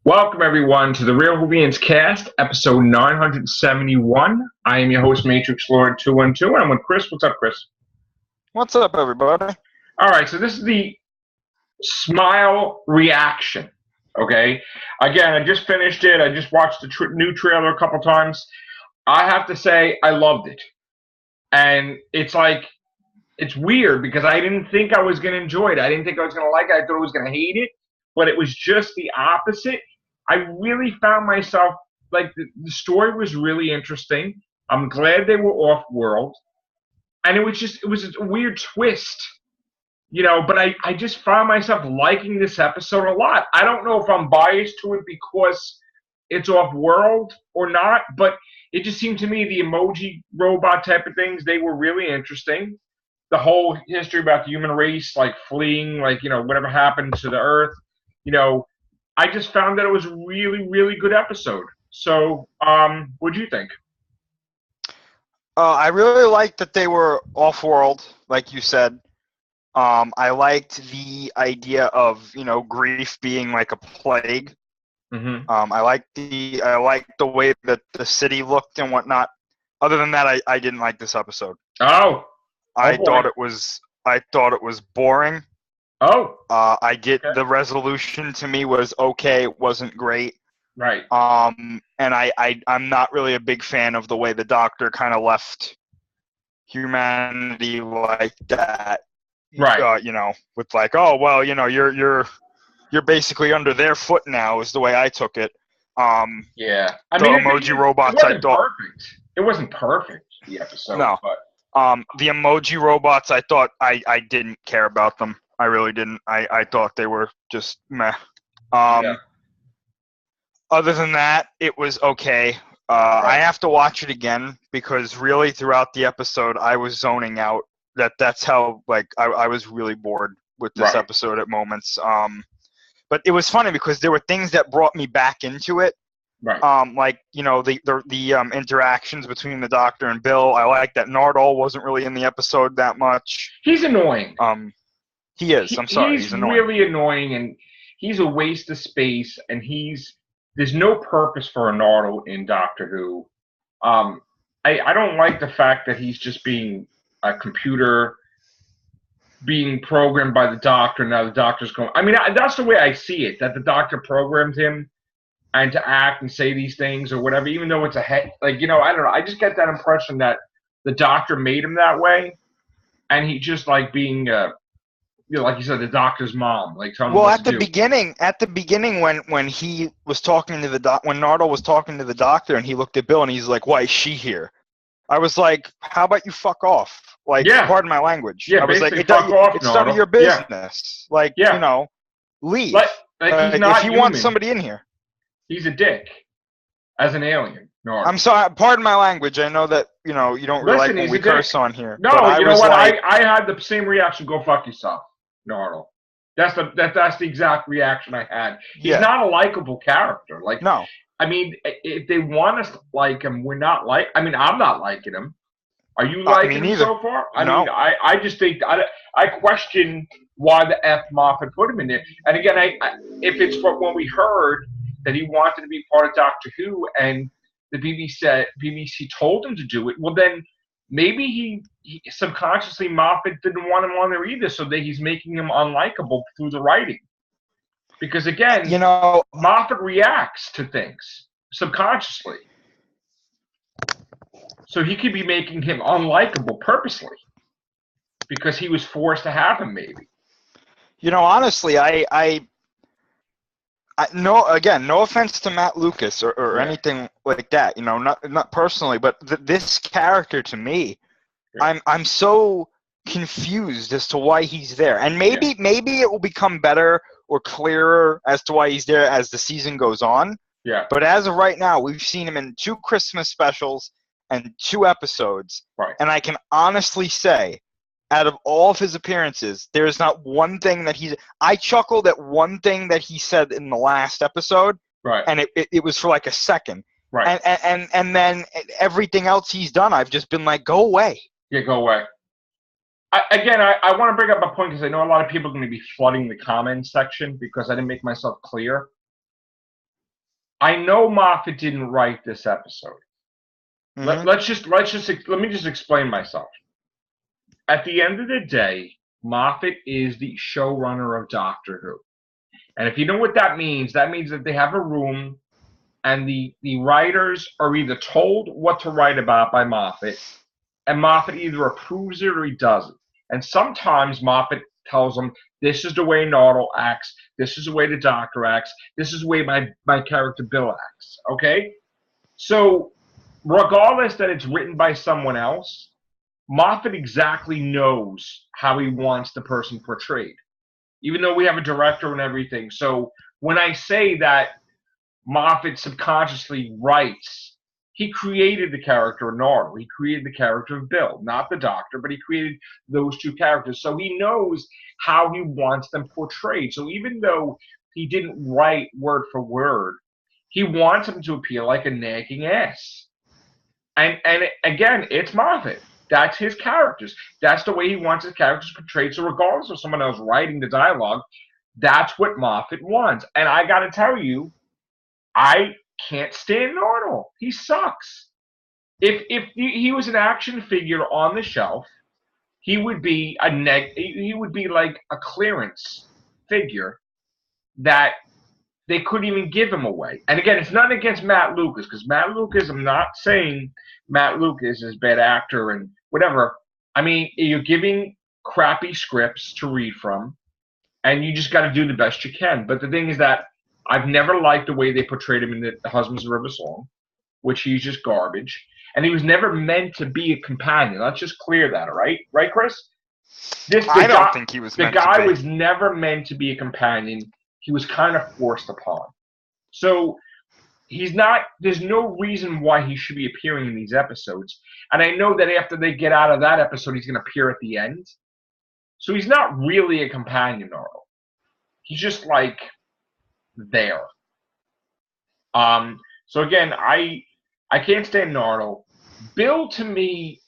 Welcome, everyone, to the Real Whovians cast, episode 971. I am your host, Matrixlord212, and I'm with Chris. What's up, Chris? What's up, everybody? All right, so this is the Smile reaction, okay? Again, I just finished it. I just watched the new trailer a couple times. I have to say, I loved it. And it's weird because I didn't think I was going to enjoy it. I didn't think I was going to like it. I thought I was going to hate it. But it was just the opposite. I really found myself, the story was really interesting. I'm glad they were off-world. And it was a weird twist, but I just found myself liking this episode a lot. I don't know if I'm biased to it because it's off-world or not, but it just seemed to me the emoji robot type of things, they were really interesting. The whole history about the human race, fleeing, whatever happened to the Earth, I just found that it was a really, really good episode. So, what do you think? I really liked that they were off-world, like you said. I liked the idea of, grief being like a plague. Mm-hmm. I liked the way that the city looked and whatnot. Other than that, I didn't like this episode. I thought it was boring. The resolution to me was okay. It wasn't great. Right. And I'm not really a big fan of the way the Doctor kind of left humanity like that. Right. With you're basically under their foot now is the way I took it. Yeah. Emoji robots, I thought perfect. It wasn't perfect, the episode. No. But the emoji robots, I thought I didn't care about them. I really didn't. I thought they were just meh. Other than that, it was okay. Right. I have to watch it again because really throughout the episode I was zoning out. That's how I was really bored with this episode at moments. But it was funny because there were things that brought me back into it. Right. The interactions between the Doctor and Bill. I like that Nardole wasn't really in the episode that much. He's annoying. He is. I'm sorry. He's annoying. Really annoying, and he's a waste of space. And there's no purpose for a Nardole in Doctor Who. I don't like the fact that he's just being a computer, being programmed by the Doctor. Now the Doctor's going. That's the way I see it. That the Doctor programmed him and to act and say these things or whatever, even though it's I don't know. I just get that impression that the Doctor made him that way, and he just being, like you said, the Doctor's mom. At the beginning, when he was talking to when Nardole was talking to the Doctor, and he looked at Bill, and he's like, "Why is she here?" I was like, "How about you fuck off?" Pardon my language. Yeah, I was like, "It's none of your business." Yeah. Leave. If you want somebody in here. He's a dick, as an alien. No, I'm sorry. Pardon my language. I know that you don't really like when we curse on here. No, you know what? I had the same reaction. Go fuck yourself, Nardole. That's the exact reaction I had. He's not a likable character. No. If they want us to like him, we're not like. I'm not liking him. Are you liking him so far? No. I just think I question why the F Moffat put him in there. And again, if it's from when we heard that he wanted to be part of Doctor Who, and the BBC told him to do it. Well, then maybe he subconsciously Moffat didn't want him on there either, so that he's making him unlikable through the writing. Because again, Moffat reacts to things subconsciously, so he could be making him unlikable purposely because he was forced to have him. Maybe. Honestly, no offense to Matt Lucas or anything like that, not personally, but this character to me, I'm so confused as to why he's there, and maybe it will become better or clearer as to why he's there as the season goes on. Yeah. But as of right now, we've seen him in 2 Christmas specials and 2 episodes, and I can honestly say, out of all of his appearances, there is not one thing that I chuckled at one thing that he said in the last episode, and it was for a second, and then everything else he's done, I've just been like, go away. Yeah, go away. I want to bring up a point because I know a lot of people are going to be flooding the comments section because I didn't make myself clear. I know Moffat didn't write this episode. Mhm. Let me just explain myself. At the end of the day, Moffat is the showrunner of Doctor Who. And if you know what that means that they have a room and the writers are either told what to write about by Moffat, and Moffat either approves it or he doesn't. And sometimes Moffat tells them, this is the way Nardole acts, this is the way the Doctor acts, this is the way my character Bill acts. Okay? So regardless that it's written by someone else, Moffat exactly knows how he wants the person portrayed, even though we have a director and everything. So when I say that Moffat subconsciously writes, he created the character of Nardole. He created the character of Bill, not the Doctor, but he created those two characters. So he knows how he wants them portrayed. So even though he didn't write word for word, he wants them to appear like a nagging ass. And again, it's Moffat. That's his characters. That's the way he wants his characters portrayed. So regardless of someone else writing the dialogue, that's what Moffat wants. And I got to tell you, I can't stand Nardole. He sucks. If he was an action figure on the shelf, he would be he would be like a clearance figure that they couldn't even give him away. And again, it's nothing against Matt Lucas, because Matt Lucas, I'm not saying Matt Lucas is a bad actor and whatever. I mean, you're giving crappy scripts to read from, and you just got to do the best you can. But the thing is that I've never liked the way they portrayed him in the Husbands of River Song, which he's just garbage. And he was never meant to be a companion. Let's just clear that, all right? Right, Chris? I don't think he was meant to be. The guy was never meant to be a companion. He was kind of forced upon. So he's not, there's no reason why he should be appearing in these episodes. And I know that after they get out of that episode, he's going to appear at the end. So he's not really a companion, Nardole. He's just like there. So again, I can't stand Nardole. Bill, to me,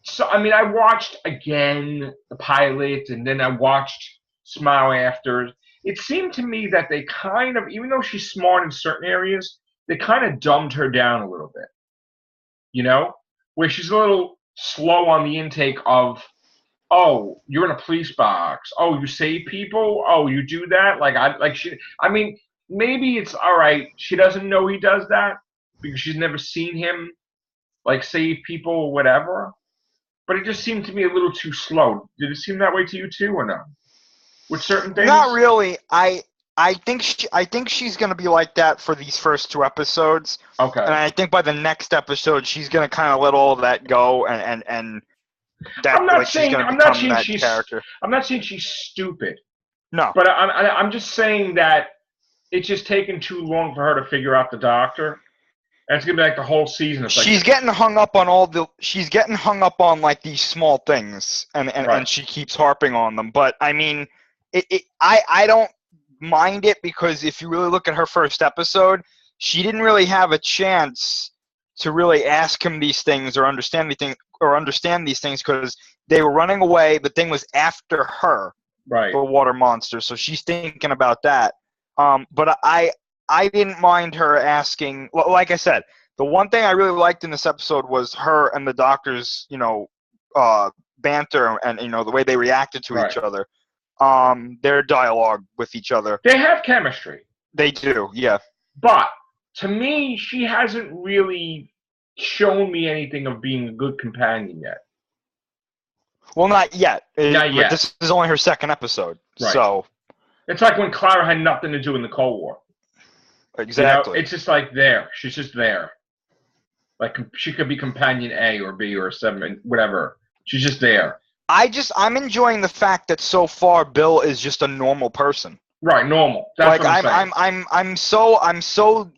so I mean, I watched again the pilot, and then I watched Smile after. It seemed to me that they kind of, even though she's smart in certain areas, they kind of dumbed her down a little bit. You know, where she's a little slow on the intake of, oh, you're in a police box. Oh, you save people. Oh, you do that. I mean, maybe it's all right. She doesn't know he does that because she's never seen him like save people or whatever. But it just seemed to me a little too slow. Did it seem that way to you too, or no? With certain things? Not really. I think she's gonna be like that for these first two episodes. Okay. And I think by the next episode, she's gonna kind of let all of that go and that I'm not like saying she's gonna I'm become not saying that she's character. I'm not saying she's stupid. No. But I'm just saying that it's just taken too long for her to figure out the Doctor. And it's gonna be like the whole season. She's getting hung up on she's getting hung up on like these small things, and she keeps harping on them. But I mean, I don't mind it, because if you really look at her first episode, she didn't really have a chance to really ask him these things or understand these things because they were running away. The thing was after her, right? The water monster. So she's thinking about that. But I didn't mind her asking. Like I said, the one thing I really liked in this episode was her and the Doctor's, banter and the way they reacted to each other. Their dialogue with each other. They have chemistry. They do, yeah. But to me, she hasn't really shown me anything of being a good companion yet. Well, not yet. Not yet. This is only her second episode, right. So it's like when Clara had nothing to do in the Cold War. Exactly. It's just like there. She's just there. Like she could be companion A or B or 7, whatever. She's just there. I'm enjoying the fact that so far Bill is just a normal person. Right, normal. That's what I'm so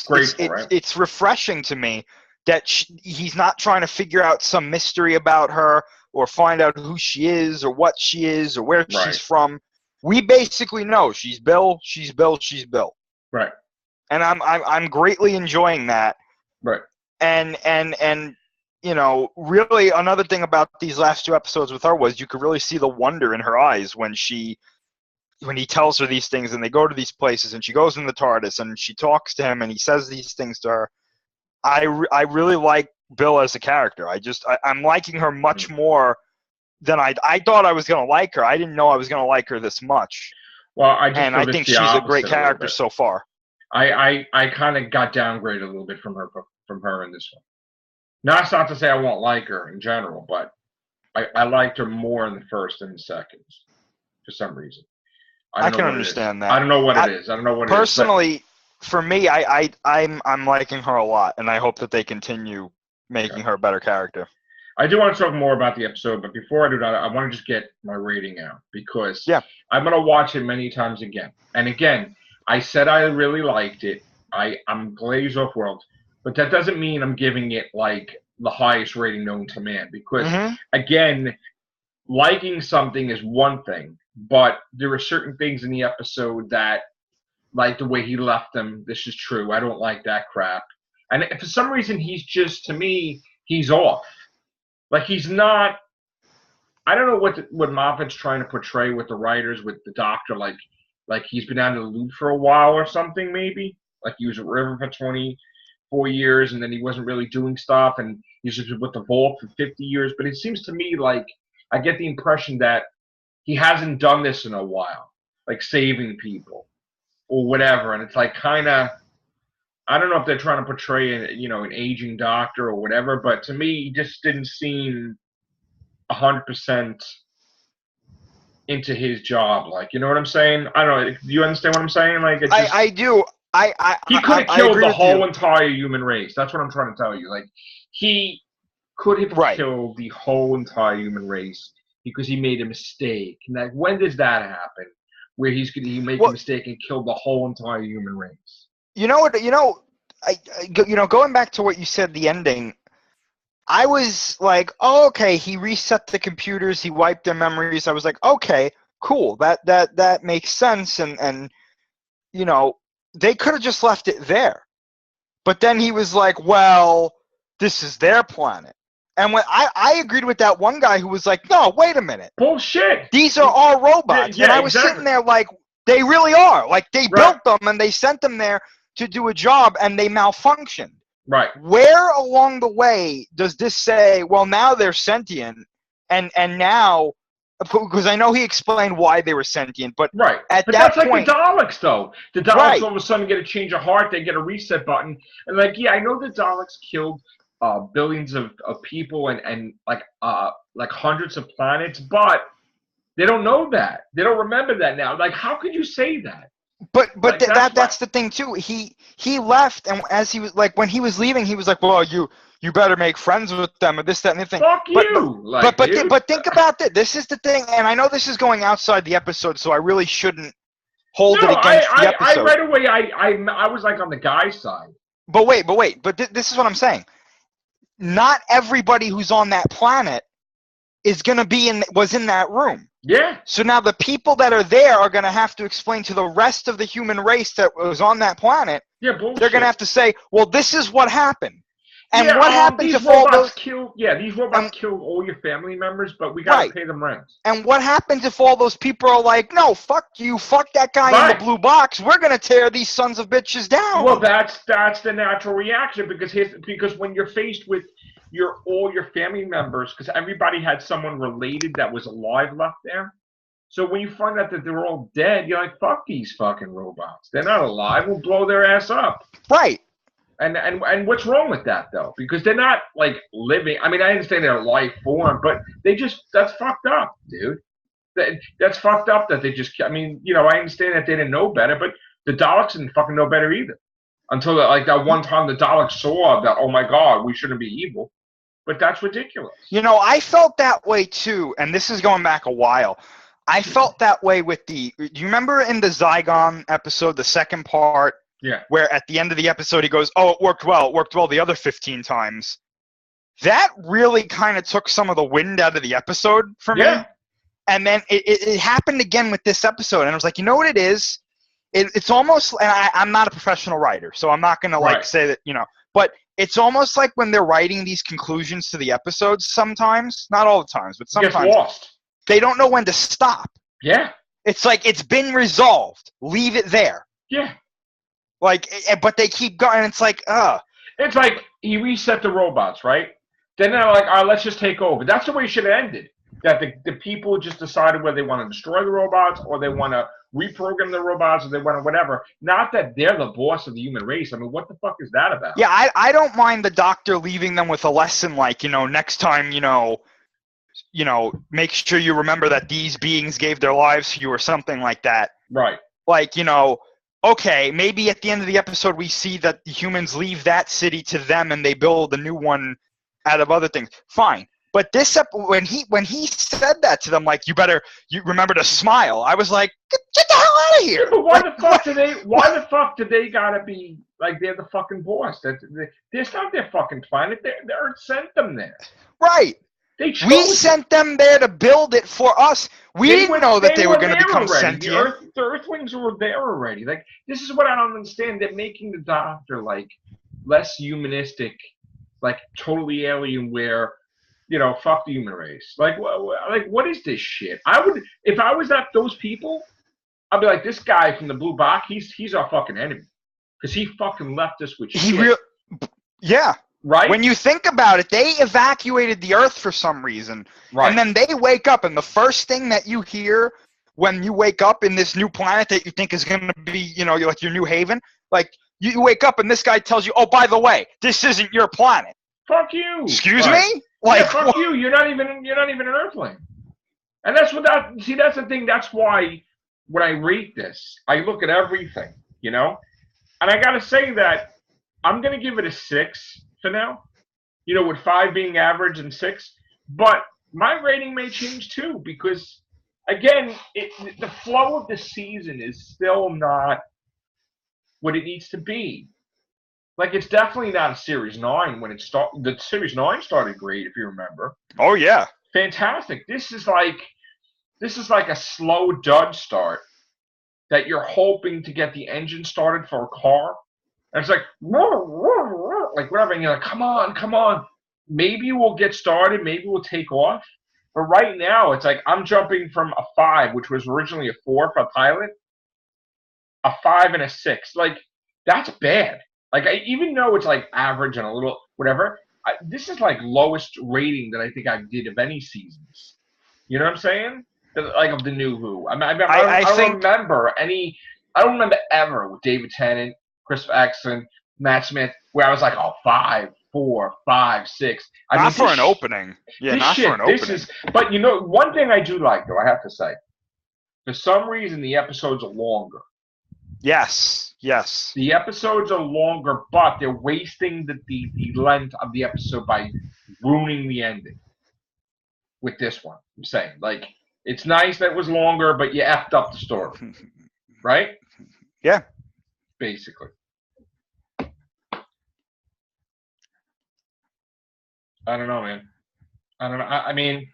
grateful, right? It's refreshing to me that he's not trying to figure out some mystery about her or find out who she is or what she is or where she's from. We basically know she's Bill, she's Bill, she's Bill. Right. And I'm greatly enjoying that. Right. And really another thing about these last two episodes with her was you could really see the wonder in her eyes when she when he tells her these things and they go to these places and she goes in the TARDIS and she talks to him and he says these things to her, I really like Bill as a character. I'm liking her much more than I thought I was going to like her. I didn't know I was going to like her this much. Well, I think she's a great character so far. I kind of got downgraded a little bit from her in this one. Now, that's not to say I won't like her in general, but I liked her more in the first than the second for some reason. I can understand that. I don't know what it is. I don't know what it is. Personally, for me, I'm liking her a lot, and I hope that they continue making her a better character. I do want to talk more about the episode, but before I do that, I want to just get my rating out because I'm going to watch it many times again. And again, I said I really liked it. I'm glazed off world. But that doesn't mean I'm giving it, like, the highest rating known to man. Because, again, liking something is one thing. But there are certain things in the episode that, like the way he left them, this is true. I don't like that crap. And for some reason, he's just, to me, he's off. Like, he's not... I don't know what Moffat's trying to portray with the writers, with the Doctor. Like he's been out of the loop for a while or something, maybe. Like, he was at River for 24 years, and then he wasn't really doing stuff, and he's just with the Vault for 50 years. But it seems to me like I get the impression that he hasn't done this in a while, like saving people or whatever. And it's like kind of, I don't know if they're trying to portray an aging Doctor or whatever, but to me, he just didn't seem 100% into his job. Like, you know what I'm saying? I don't know. Do you understand what I'm saying? Like, it's just, I do. He could have killed the whole entire human race. That's what I'm trying to tell you. Like, he could have killed the whole entire human race because he made a mistake. Like, when does that happen? Where he make a mistake and kill the whole entire human race? You know what? Going back to what you said, the ending. I was like, oh, okay. He reset the computers. He wiped their memories. I was like, okay, cool. That makes sense. And they could have just left it there. But then he was like, well, this is their planet. And when I agreed with that one guy who was like, no, wait a minute. Bullshit. These are all robots. Yeah, and I was sitting there like, they really are. Like, they built them and they sent them there to do a job and they malfunctioned. Right. Where along the way does this say, well, now they're sentient and now, because I know he explained why they were sentient, but at that that's point, like the Daleks, though. The Daleks all of a sudden get a change of heart, they get a reset button, and like, yeah, I know the Daleks killed billions of people and like hundreds of planets, but they don't know that. They don't remember that now. Like, how could you say that? But like, that's the thing too. He left, and as he was like, when he was leaving, he was like, well, you better make friends with them or this, that, and the thing. Fuck you. But think about this. This is the thing, and I know this is going outside the episode, so I really shouldn't hold it against the episode. Right away, I was like on the guy's side. But wait. This is what I'm saying. Not everybody who's on that planet is going to was in that room. Yeah. So now the people that are there are going to have to explain to the rest of the human race that was on that planet. Yeah, bullshit. They're going to have to say, well, this is what happened. And what happened if all those... these robots killed all your family members, but we got to pay them rent. And what happens if all those people are like, no, fuck you, fuck that guy in the blue box, we're going to tear these sons of bitches down. Well, that's the natural reaction, because when you're faced with all your family members, because everybody had someone related that was alive left there. So when you find out that they're all dead, you're like, fuck these fucking robots. They're not alive. We'll blow their ass up. Right. And what's wrong with that, though? Because they're not, like, living. I mean, I understand they're life form, but that's fucked up, dude. That's fucked up that they just, I mean, I understand that they didn't know better, but the Daleks didn't fucking know better either. Until, like, that one time the Daleks saw that, oh my God, we shouldn't be evil. But that's ridiculous. I felt that way too, and this is going back a while. I felt that way with do you remember in the Zygon episode, the second part? Yeah. Where at the end of the episode he goes, oh, it worked well the other 15 times. That really kind of took some of the wind out of the episode for me. And then it happened again with this episode, and I was like, you know what it is? It's almost, and I'm not a professional writer, so I'm not going to say that, but it's almost like when they're writing these conclusions to the episodes sometimes, not all the times, but sometimes, get lost. They don't know when to stop. Yeah. It's like it's been resolved. Leave it there. Yeah. Like, but they keep going. It's like, It's like he reset the robots, right? Then they're like, all right, let's just take over. That's the way it should have ended. That the people just decided whether they want to destroy the robots or they want to reprogram the robots or they want to whatever. Not that they're the boss of the human race. I mean, what the fuck is that about? Yeah, I don't mind the doctor leaving them with a lesson like, next time, make sure you remember that these beings gave their lives for you or something like that. Right. Like, okay, maybe at the end of the episode we see that the humans leave that city to them and they build a new one out of other things. Fine. But this when he said that to them, like, you remember to smile, I was like, get the hell out of here. Yeah, but why the fuck do they gotta be like they're the fucking boss? It's not their fucking planet. The Earth sent them there. Right. We sent them there to build it for us. We didn't know that they were going to become sentient. The Earthlings were there already. Like, this is what I don't understand. They're making the Doctor like less humanistic, like totally alien. Where, fuck the human race. Like what is this shit? If I was those people, I'd be like, this guy from the blue box. He's our fucking enemy because he fucking left us with shit. Yeah. Right? When you think about it, they evacuated the Earth for some reason. Right. And then they wake up, and the first thing that you hear when you wake up in this new planet that you think is going to be, like your new haven, like you wake up and this guy tells you, oh, by the way, this isn't your planet. Fuck you. Excuse me? Like, yeah, fuck you. You're not even an Earthling. And that's that's the thing. That's why when I rate this, I look at everything, And I got to say that I'm going to give it a 6. For now, with 5 being average and 6, but my rating may change too because, again, the flow of the season is still not what it needs to be. Like, it's definitely not a Series 9 when it started. The Series 9 started great, if you remember. Oh yeah, fantastic. This is like a slow dud start that you're hoping to get the engine started for a car. And it's like whatever, and you're like, come on. Maybe we'll get started, maybe we'll take off. But right now, it's like I'm jumping from a 5, which was originally a 4 for a pilot, a 5 and a 6. Like, that's bad. Like, even though it's like average and a little whatever, this is like lowest rating that I think I did of any seasons. You know what I'm saying? Like, of the new Who. I don't remember ever with David Tennant, Chris X, Matt Smith, where I was like, 5, 4, 5, 6. Not for an opening. Yeah, not for an opening. But one thing I do like, though, I have to say, for some reason, the episodes are longer. Yes. The episodes are longer, but they're wasting the length of the episode by ruining the ending. With this one, I'm saying, like, it's nice that it was longer, but you effed up the story, right? Yeah. Basically. I don't know, man. I don't know. I mean,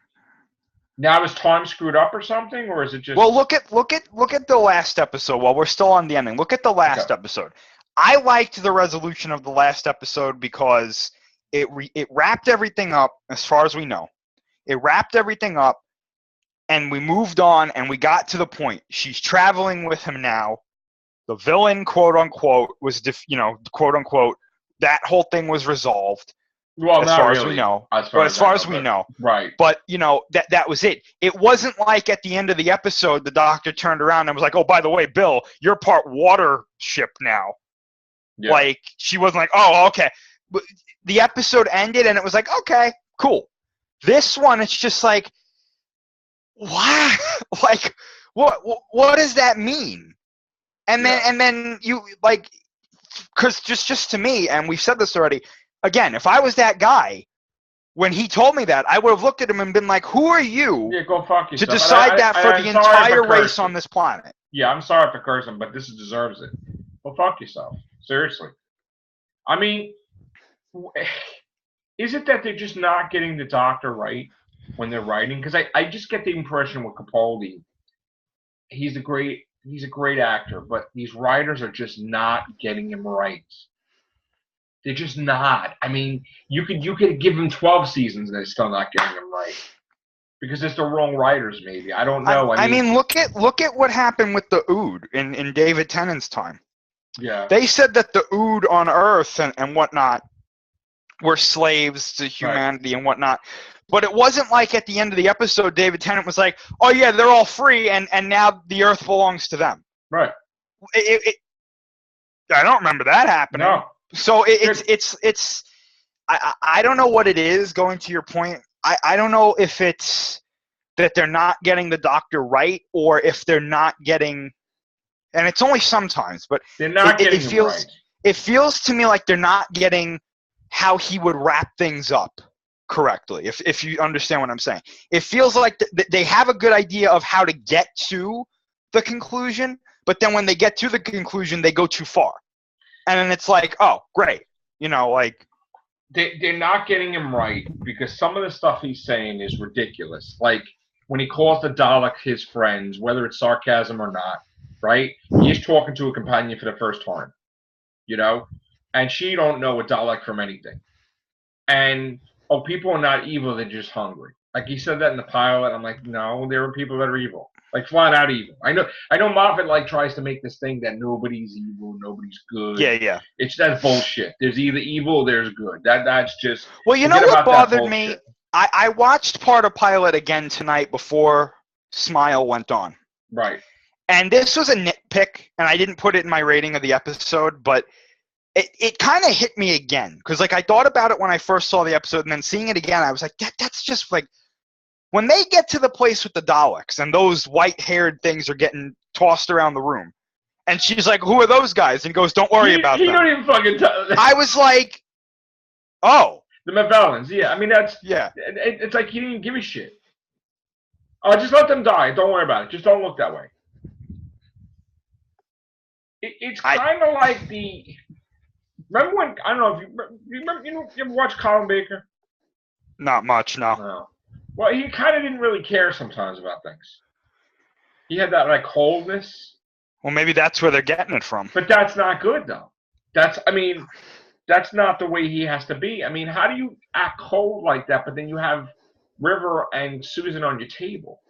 now is time screwed up or something, or is it just? Well, look at the last episode. While we're still on the ending, look at the last episode. I liked the resolution of the last episode because it wrapped everything up as far as we know. It wrapped everything up, and we moved on, and we got to the point. She's traveling with him now. The villain, quote unquote, was quote unquote, that whole thing was resolved. Well, as far as we know. As far as we know. Right. But, that was it. It wasn't like at the end of the episode, the Doctor turned around and was like, oh, by the way, Bill, you're part water ship now. Yeah. Like, she wasn't like, oh, okay. But the episode ended and it was like, okay, cool. This one, it's just like, what? Like, what does that mean? And then you, like, because just to me, and we've said this already, again, if I was that guy, when he told me that, I would have looked at him and been like, who are you go fuck yourself. to decide that for the entire race on this planet? Yeah, I'm sorry for cursing, but this deserves it. Well, fuck yourself. Seriously. I mean, is it that they're just not getting the Doctor right when they're writing? Because I just get the impression with Capaldi, he's a great actor, but these writers are just not getting him right. They're just not. I mean, you could give him 12 seasons and they're still not getting him right. Because it's the wrong writers, maybe. I don't know. I mean, look at what happened with the Ood in David Tennant's time. Yeah. They said that the Ood on Earth and whatnot were slaves to humanity and whatnot. But it wasn't like at the end of the episode, David Tennant was like, "Oh yeah, they're all free, and now the Earth belongs to them." Right. I don't remember that happening. No. So it's I don't know what it is. Going to your point, I don't know if it's that they're not getting the Doctor right, or if they're not getting, and it's only sometimes, but they're not getting it right. It feels to me like they're not getting how he would wrap things up correctly, if you understand what I'm saying. It feels like they have a good idea of how to get to the conclusion, but then when they get to the conclusion, they go too far. And then it's like, oh, great. Like... They're not getting him right because some of the stuff he's saying is ridiculous. Like when he calls the Dalek his friends, whether it's sarcasm or not, right? He's talking to a companion for the first time, and she don't know a Dalek from anything. And, people are not evil, they're just hungry. Like he said that in the pilot. I'm like, no, there are people that are evil. Like flat out evil. I know Moffat tries to make this thing that nobody's evil, nobody's good. Yeah. That's bullshit. There's either evil or there's good. That's just... Well, you know what bothered me? I watched part of pilot again tonight before Smile went on. Right. And this was a nitpick, and I didn't put it in my rating of the episode, but it kind of hit me again. Because I thought about it when I first saw the episode, and then seeing it again, I was like, that's just like... When they get to the place with the Daleks and those white-haired things are getting tossed around the room, and she's like, "Who are those guys?" And he goes, "Don't worry about them." You don't even fucking tell. I was like, "Oh, the Mavellans." Yeah, I mean that's... Yeah. It's like he didn't give a shit. Oh, just let them die. Don't worry about it. Just don't look that way. It's kind of like the... Remember when... I don't know if you ever watch Colin Baker? Not much, no. No. Well, he kind of didn't really care sometimes about things. He had that coldness. Well, maybe that's where they're getting it from. But that's not good, though. That's not the way he has to be. I mean, how do you act cold like that, but then you have River and Susan on your table?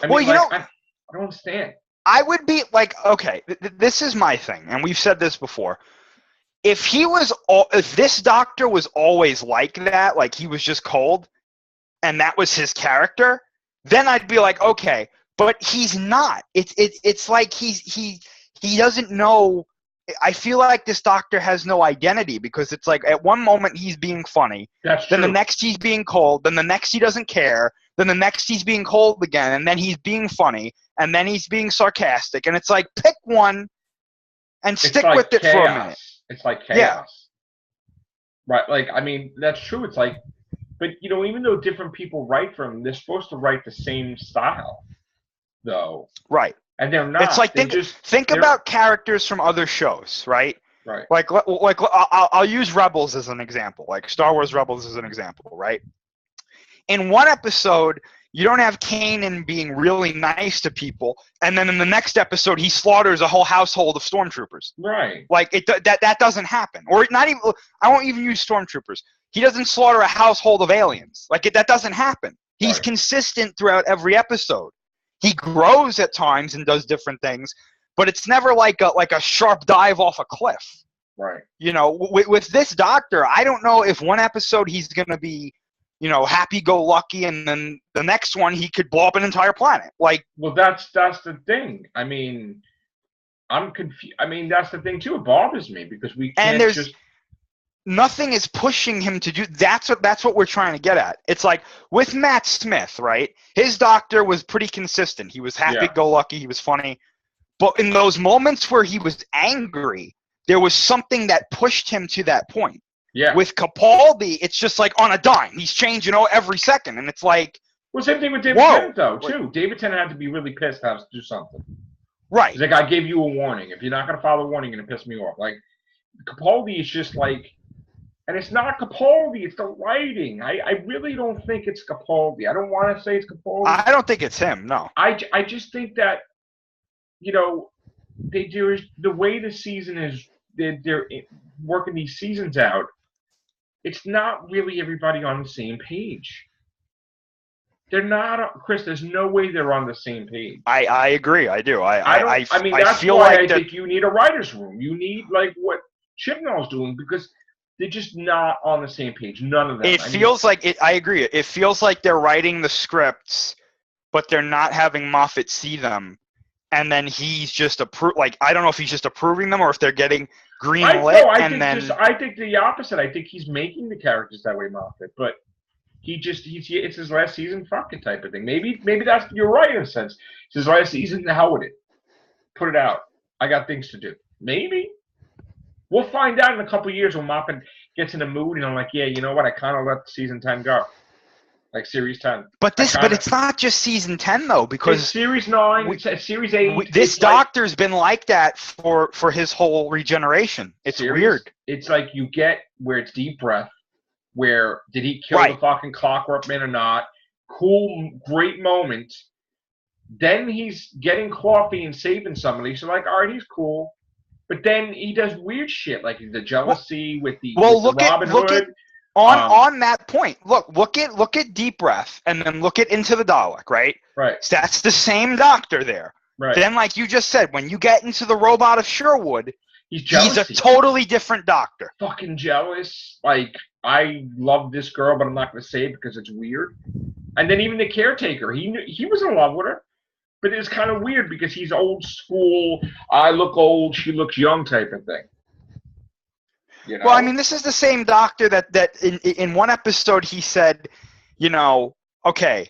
I don't understand. I would be like, okay, this is my thing, and we've said this before. If this Doctor was always like that, like he was just cold, and that was his character, then I'd be like, okay, but he's not. It's like he doesn't know. I feel like this Doctor has no identity because it's like at one moment he's being funny, then the next he's being cold, then the next he doesn't care, then the next he's being cold again, and then he's being funny, and then he's being sarcastic, and it's like pick one and stick with it for a minute. It's like chaos. Yeah. Right, like I mean that's true. It's like... But, even though different people write for him, they're supposed to write the same style, though. Right. And they're not. It's like, think about characters from other shows, right? Right. Like I'll use Rebels as an example, like Star Wars Rebels as an example, right? In one episode, you don't have Kanan being really nice to people, and then in the next episode, he slaughters a whole household of stormtroopers. Right. Like, that doesn't happen. Or not even, I won't even use stormtroopers. He doesn't slaughter a household of aliens. Like, that doesn't happen. He's consistent throughout every episode. He grows at times and does different things, but it's never like a sharp dive off a cliff. Right. With this Doctor, I don't know if one episode he's going to be, happy-go-lucky, and then the next one he could blow up an entire planet. Like, well, that's the thing. I mean, I'm confused. I mean, that's the thing too. It bothers me because we can't just... Nothing is pushing him to do. That's what we're trying to get at. It's like with Matt Smith, right? His Doctor was pretty consistent. He was happy-go-lucky. He was funny, but in those moments where he was angry, there was something that pushed him to that point. Yeah. With Capaldi, it's just like on a dime. He's changing every second, and it's like. Well, same thing with David Tennant, though, too. David Tennant had to be really pissed to have to do something. Right. He's like, I gave you a warning. If you're not going to follow the warning, you're going to piss me off. Like, Capaldi is just like, and it's not Capaldi, it's the writing. I really don't think it's Capaldi. I don't want to say it's Capaldi. I don't think it's him, no. I just think that, they do the way the season is, they're working these seasons out. It's not really everybody on the same page. They're not, Chris. There's no way they're on the same page. I agree. I do. I mean, that's feel why like I think you need a writer's room. You need like what Chibnall's doing because they're just not on the same page. None of them. It feels like it. I agree. It feels like they're writing the scripts, but they're not having Moffat see them, and then he's just I don't know if he's just approving them or if they're getting green lit. I think the opposite. I think he's making the characters that way, Moffat, but. It's his last season, fuck it type of thing. Maybe that's, you're right in a sense. It's his last season, the hell with it. Put it out. I got things to do. Maybe. We'll find out in a couple of years when Moffat gets in the mood and I'm like, yeah, you know what? I kind of let season 10 go. Like series 10. But it's not just season 10 though, because it's series 9, it's series 8. This doctor's been like that for his whole regeneration. It's weird. It's like you get where it's deep breath. Where did he kill the fucking Clockwork Man or not? Cool, great moment. Then he's getting coffee and saving somebody. So like, all right, he's cool. But then he does weird shit, like the jealousy with the Robin Hood. On that point, look at Deep Breath, and then look at Into the Dalek, right? Right. So that's the same doctor there. Right. Then, like you just said, when you get into the Robot of Sherwood, he's a totally different doctor. Fucking jealous. Like, I love this girl, but I'm not going to say it because it's weird. And then even the caretaker, he was in love with her, but it's kind of weird because he's old school. I look old, she looks young type of thing. You know? Well, I mean, this is the same doctor that in one episode he said, you know, okay,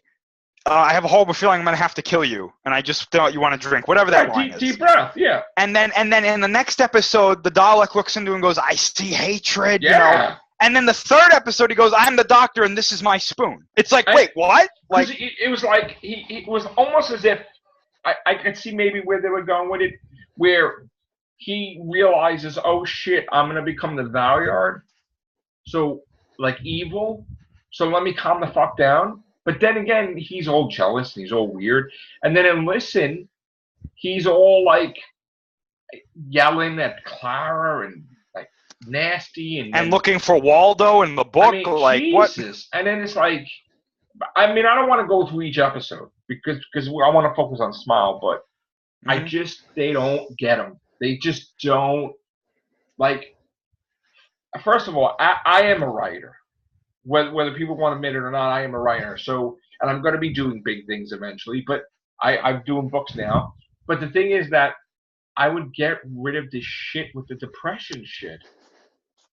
I have a horrible feeling I'm going to have to kill you, and I just thought you want to drink, whatever that line is. Deep breath, yeah. And then in the next episode, the Dalek looks into him and goes, I see hatred, yeah. You know. And then the third episode, he goes, I'm the doctor, and this is my spoon. It's like, wait, what? Like, it was like, it was almost as if, I could see maybe where they were going with it, where he realizes, oh shit, I'm going to become the Valyard. So, like, evil. So let me calm the fuck down. But then again, he's all jealous and he's all weird. And then in Listen, he's all like yelling at Clara and like nasty and looking for Waldo in the book. I mean, like Jesus. What? And then it's like, I mean, I don't want to go through each episode because I want to focus on Smile, but they don't get them. They just don't. Like, first of all, I am a writer. Whether people want to admit it or not, I am a writer. So, and I'm going to be doing big things eventually, but I'm doing books now. But the thing is that I would get rid of this shit with the depression shit.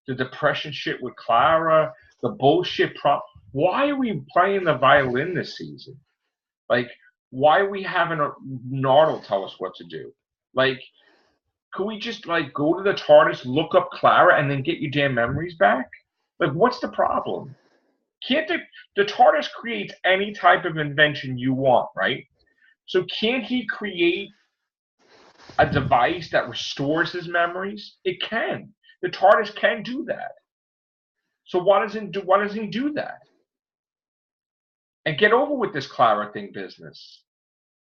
The depression shit with Clara, the bullshit Why are we playing the violin this season? Like, why are we having a Nardole tell us what to do? Like, could we just, like, go to the TARDIS, look up Clara, and then get your damn memories back? Like, what's the problem? Can't the TARDIS creates any type of invention you want, right? So can't he create a device that restores his memories? It can. The TARDIS can do that. So why doesn't he do that? And get over with this Clara thing business.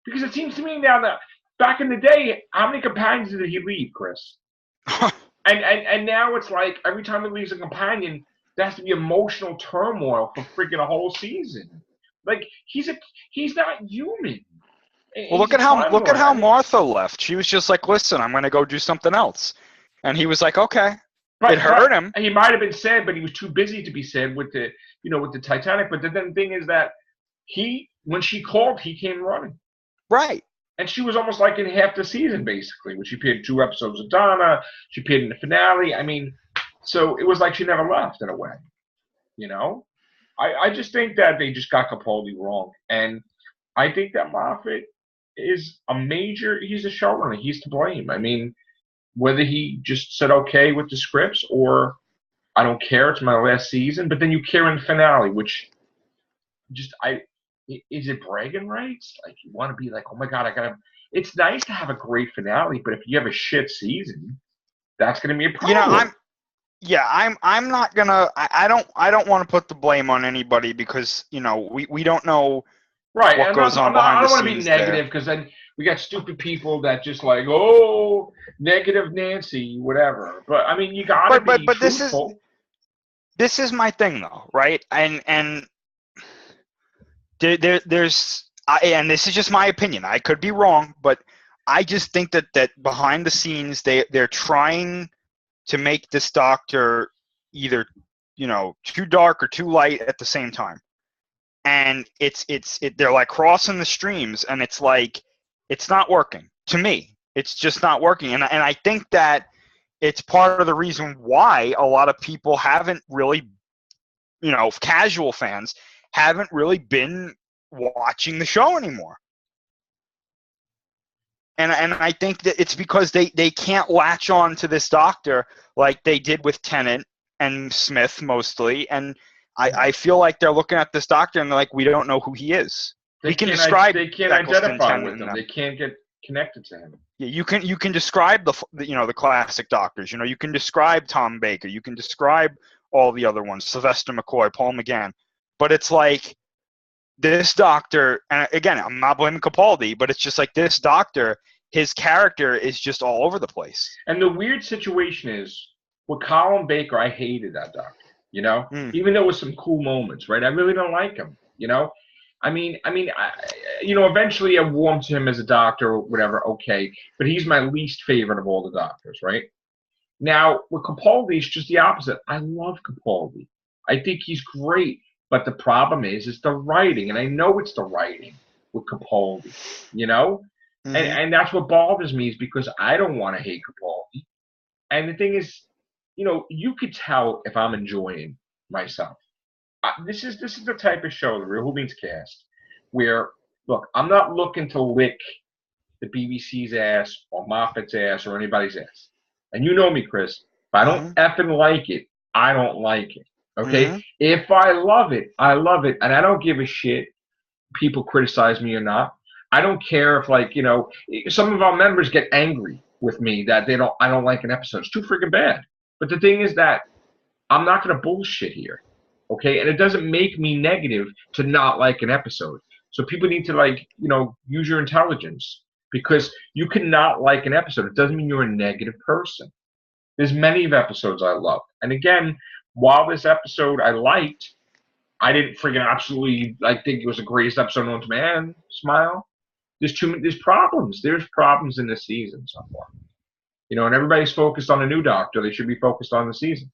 Because it seems to me now that back in the day, how many companions did he leave, Chris? and now it's like every time he leaves a companion, there has to be emotional turmoil for freaking a whole season. Like, he's not human. Well, look at how Martha left. She was just like, listen, I'm going to go do something else. And he was like, okay. It hurt him. He might have been sad, but he was too busy to be sad with the Titanic. But the thing is that when she called, he came running. Right. And she was almost like in half the season, basically, when she appeared in 2 episodes of Donna. She appeared in the finale. I mean, so it was like she never left in a way, you know? I just think that they just got Capaldi wrong. And I think that Moffat is he's a showrunner. He's to blame. I mean, whether he just said okay with the scripts or I don't care, it's my last season, but then you care in the finale, which is it bragging rights? Like, you want to be like, oh my God, it's nice to have a great finale, but if you have a shit season, that's going to be a problem. You know, I'm not gonna. I don't want to put the blame on anybody because we don't know what goes on behind the scenes. I don't want to be negative because then we got stupid people that just like, oh, negative Nancy, whatever. But I mean, you gotta be truthful. This is my thing though, right? And and this is just my opinion. I could be wrong, but I just think that behind the scenes they're trying to make this Doctor either too dark or too light at the same time, and they're like crossing the streams, and it's like it's not working to me. It's just not working, and I think that it's part of the reason why a lot of people haven't really, casual fans haven't really been watching the show anymore. And I think that it's because they can't latch on to this Doctor like they did with Tennant and Smith mostly. And I feel like they're looking at this Doctor and they're like, we don't know who he is. They can't identify with him. They can't get connected to him. Yeah, you can describe the classic Doctors. You can describe Tom Baker. You can describe all the other ones, Sylvester McCoy, Paul McGann. But it's like this Doctor, and again, I'm not blaming Capaldi, but it's just like this Doctor, his character is just all over the place. And the weird situation is, with Colin Baker, I hated that Doctor, even though it was some cool moments, right? I really don't like him, eventually I warmed to him as a Doctor or whatever, okay, but he's my least favorite of all the Doctors, right? Now, with Capaldi, it's just the opposite. I love Capaldi. I think he's great. But the problem is the writing, and I know it's the writing with Capaldi, Mm-hmm. And that's what bothers me, is because I don't want to hate Capaldi. And the thing is, you could tell if I'm enjoying myself. This is the type of show, the Real Whovians cast, where, look, I'm not looking to lick the BBC's ass or Moffat's ass or anybody's ass. And you know me, Chris. If I don't effing like it, I don't like it. Okay? Mm-hmm. If I love it, I love it. And I don't give a shit people criticize me or not. I don't care if, some of our members get angry with me that I don't like an episode. It's too freaking bad. But the thing is that I'm not going to bullshit here. Okay? And it doesn't make me negative to not like an episode. So people need to, use your intelligence. Because you cannot like an episode. It doesn't mean you're a negative person. There's many of episodes I love. And again, while this episode I liked, I didn't freaking absolutely think it was the greatest episode known to man. Smile. There's problems. There's problems in this season so far. And everybody's focused on a new Doctor. They should be focused on the season.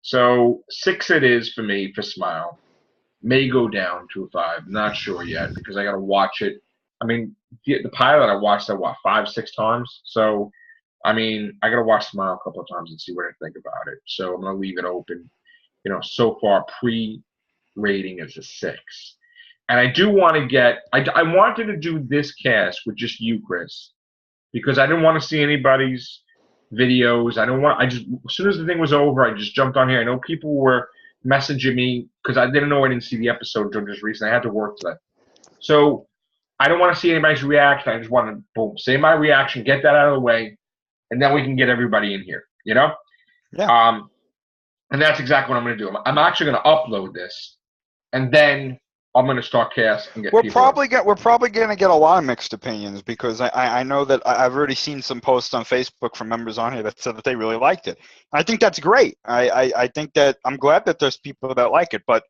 So 6 it is for me for Smile. May go down to a 5. Not sure yet because I got to watch it. I mean, the pilot I watched that 5-6 times. So I got to watch Smile a couple of times and see what I think about it. So I'm going to leave it open. So far pre-rating is a 6. And I do want to I wanted to do this cast with just you, Chris, because I didn't want to see anybody's videos. As soon as the thing was over, I just jumped on here. I know people were messaging me because I didn't see the episode until just recently. I had to work today. So I don't want to see anybody's reaction. I just want to, boom, say my reaction, get that out of the way, and then we can get everybody in here, Yeah. And that's exactly what I'm going to do. I'm actually going to upload this, and then I'm going to start cast and get We're probably going to get a lot of mixed opinions because I know that I've already seen some posts on Facebook from members on here that said that they really liked it. I think that's great. I think that I'm glad that there's people that like it, but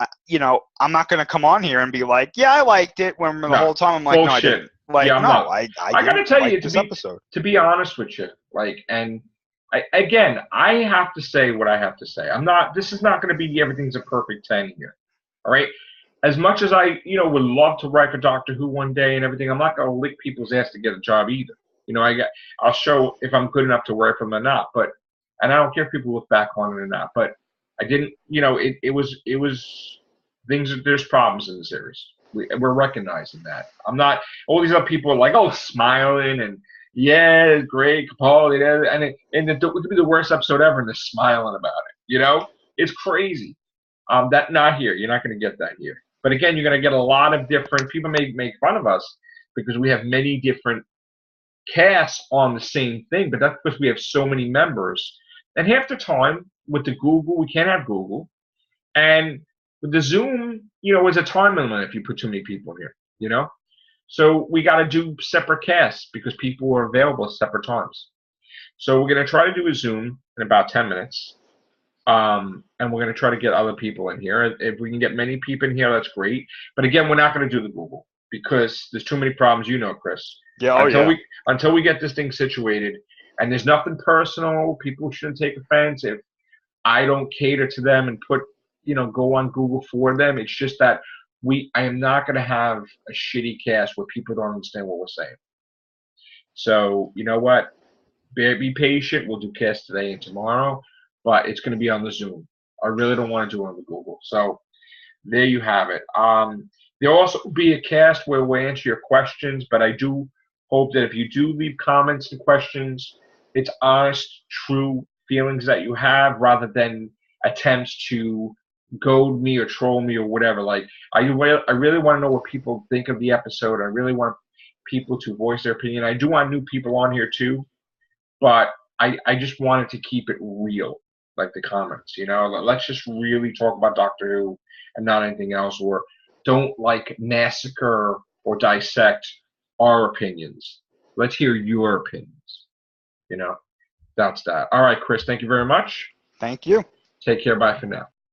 I'm not going to come on here and be like, yeah, I liked it, when the whole time I'm like, bullshit. no, I didn't. I got to tell you, to be honest with you, I have to say what I have to say. This is not going to be everything's a perfect 10 here. All right? As much as I, would love to write for Doctor Who one day and everything, I'm not going to lick people's ass to get a job either. I'll show if I'm good enough to work for them or not. And I don't care if people look back on it or not. But I didn't, it was things. There's problems in the series. We're recognizing that. I'm not. All these other people are like, oh, smiling and yeah, it's great, Capaldi, and it would be the worst episode ever, and they're smiling about it. It's crazy. That not here. You're not going to get that here. But again, you're going to get a lot of different people may make fun of us because we have many different casts on the same thing. But that's because we have so many members. And half the time with the Google, we can't have Google. And with the Zoom, it's a time limit if you put too many people in here, So we got to do separate casts because people are available at separate times. So we're going to try to do a Zoom in about 10 minutes. And we're going to try to get other people in here. If we can get many people in here, that's great. But again, we're not going to do the Google because there's too many problems, Chris. Yeah, Until we get this thing situated, and there's nothing personal. People shouldn't take offense if I don't cater to them and go on Google for them. It's just that I am not going to have a shitty cast where people don't understand what we're saying. So you know what? Be patient. We'll do cast today and tomorrow, but it's going to be on the Zoom. I really don't want to do it on the Google. So there you have it. There'll also be a cast where we'll answer your questions, but I do hope that if you do leave comments and questions, it's honest, true feelings that you have rather than attempts to goad me or troll me or whatever. Like, I really want to know what people think of the episode. I really want people to voice their opinion. I do want new people on here too. But I just wanted to keep it real, like the comments, Let's just really talk about Doctor Who and not anything else, or don't massacre or dissect our opinions. Let's hear your opinions, That's that. All right, Chris, thank you very much. Thank you. Take care. Bye for now.